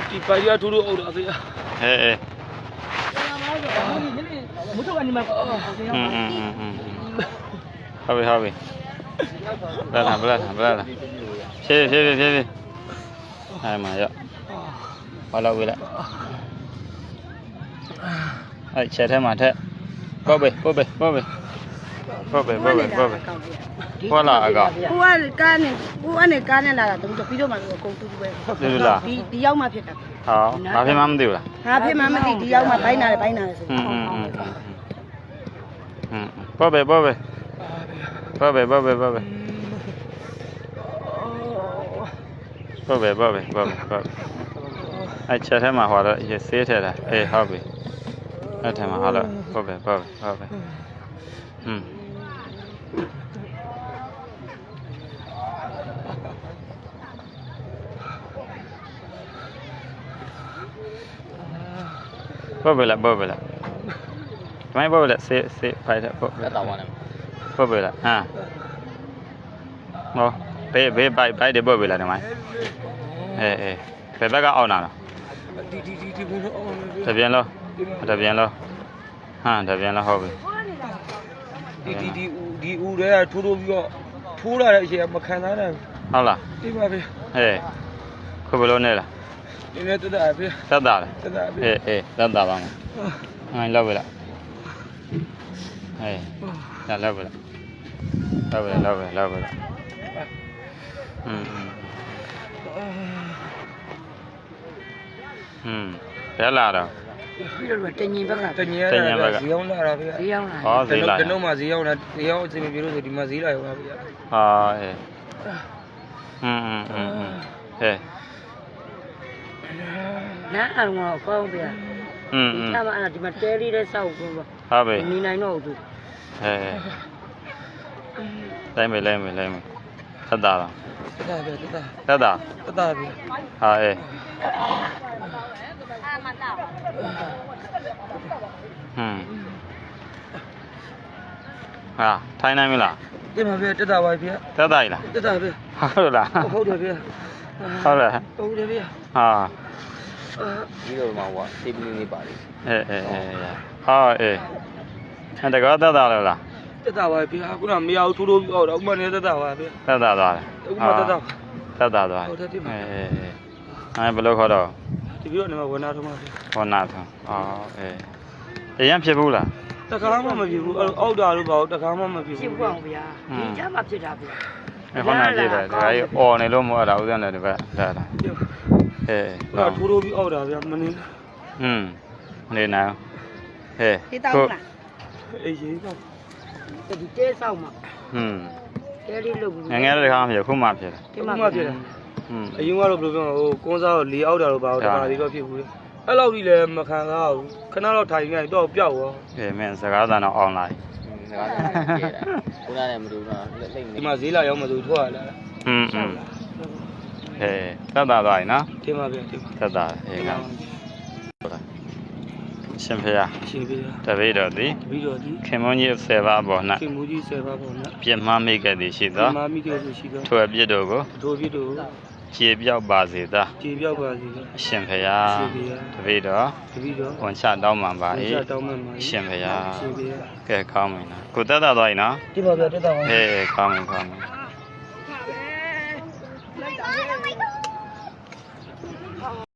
ဒီပါရီကထိုးလို့အုပ်တာဖေးအေးမထုတ်ကနေမှာဟုတ်ပြီဘလာဖြည်းအဲ့မှာရောဘာလို့ဝေးလိုက်အဲ့ချက်ထဲမှာထက်ပေါ့ပဲဟောလာအကောင်ကိုကကားနဲ့လာတာတူပြီးတော့မှအကုန်တူပဲဒီရောက်မှဖြစ်တာဟောဘာဖြစ်မှမသိဘူးလားငါဖြစ်မှမသိဒီရောက်မှဘိုင်းနာတယ်ဆိုပေါ့ပဲအဲ့ချက်ထဲမှာဟောတော့ရဆေးထဲတာအေးဟုတ်ပြီအဲ့ထဲမှာဟောတော့ပေါ့ပဲပေါ့ပဲလားဒီမိုင်းပေါ့ပဲလားဆေးဖိုက်တယ်ပေါ့ပဲတော့ပါနဲ့ပေါ့ပဲလားဟမ်ဟောဘေးဘိုက်တယ်ပေါ့ပဲလားဒီမိုင်းအေးဘယ်ဘက်ကအောက်နာလားဒီဘုံတော့အောင်တပြန်လို့ဟမ်တပြန်လို့ဟုတ်ပြီဒီဦးတွေကထိုးပြီးတော့ထိုးလာတဲ့အချိန်မခံစားနိုင်ဟုတ်လားဒီပါဖေးခုဘယ်လိုနေလားဒီနေ့တက်တာဖေးတက်တာလေတက်တာပါမယ်ငိုင်းလောက်ပဲလားလောက်ပဲလားဘယ်လာတော့ပြီးတော့တညင်ဘက်ကဈေးရောက်လာတာဖေးဈေးရောက်လာဟောဈေးလာကျွန်တော်မှဈေးရောက်လာဈေးရောက်အချိန်မပြေလို့ဆိုဒီမှာဈေးလာရောက်လာဖေးဟာနားအောင်ကောင်းပြဒါမှအဲ့ဒီမှာတဲလေးတဲ့စောက်ကိုဟုတ်ပြီနေနိုင်တော့ဘူးလိုက်မယ်သက်တာလားတက်တာဖေးဟာဟာထိုင်းနိုင်မလားဒီမှာဖေးတက်တာပါဖေးတက်တာလားတက်တာဖေးဟုတ်လားဟုတ်တယ်ဖေးဟုတ်လားဟုတ်တယ်ဖေးဟာဒီလိုမှဟောတေးပလင်းလေးပါလေဟာအဲ့တကောတက်တာလားတက်တာပါဖေးခုနမရဘူးထိုးပြီးအောက်တော့ဥမနဲ့တက်တာပါဖေးတက်တာသွားတယ်ဥမတက်တာသွားဟုတ်တယ်ဒီမှာအဲ့ဘယ်လိုခေါ်တော့ဒီပြီးတော့နေမှာဝနာထုံးပါဖေးဝနာထုံးအရင်ဖြစ်ဘူးလားတကားမှမဖြစ်ဘူးအောက်တာလို့ပါတကားမှမဖြစ်ဘူးဖြစ်ပါအောင်ဗျာဒီကြမှာဖြစ်တာဗျာဟောနာကြည့်တယ်ဒါကြီးအော်နေလို့မဟုတ်တာဥစဉ်တယ်ဒီဘက်ဒါထိုးပြီးအောက်တာဗျာမနေနေနိုင်ဒီတောင်းလားအေးရေးတော့ဒီတဲဆောက်မှာတဲလေးလုပ်ငငယ်တခါမှဖြစ်ခုမှဖြစ်တယ်ဒီမှာဖြစ်တယ်အရင်ကတော့ဘယ်လိုပြောဟိုကွန်းစားတော့လေအောက်တာတော့ပါတော့တခါလေးတော့ဖြစ်ဘူးလေအဲ့လောက်ကြီးလည်းမခံစားဘူးခဏတော့ထိုင်နေတော့ပျောက်ရောမင်းစကားသံတော့အောင်လာစကားသံကျဲတာခုနကလည်းမတူတော့လိမ့်ဒီမှာဈေးလာရောက်မသူထွက်လာတက်တာသွားပြီနော်ဒီမှာဗျတက်တာငါရှင်ဖေတပည့်တော်သည်ခင်မွန်းကြီး10ပါးပေါ်၌ပြည့်မှမိခဲ့သည်ရှိသောထိုအပြစ်တို့ကိုကျေပြောက်ပါစေသာအရှင်ဖေယတပည့်တော်ဝန်ချတောင်းပန်ပါ၏အရှင်ဖေယကဲကောင်းပြီနော်ကိုတက်တာသွားပြီနော်ဒီပါဗျတက်တာပါကောင်းပြီ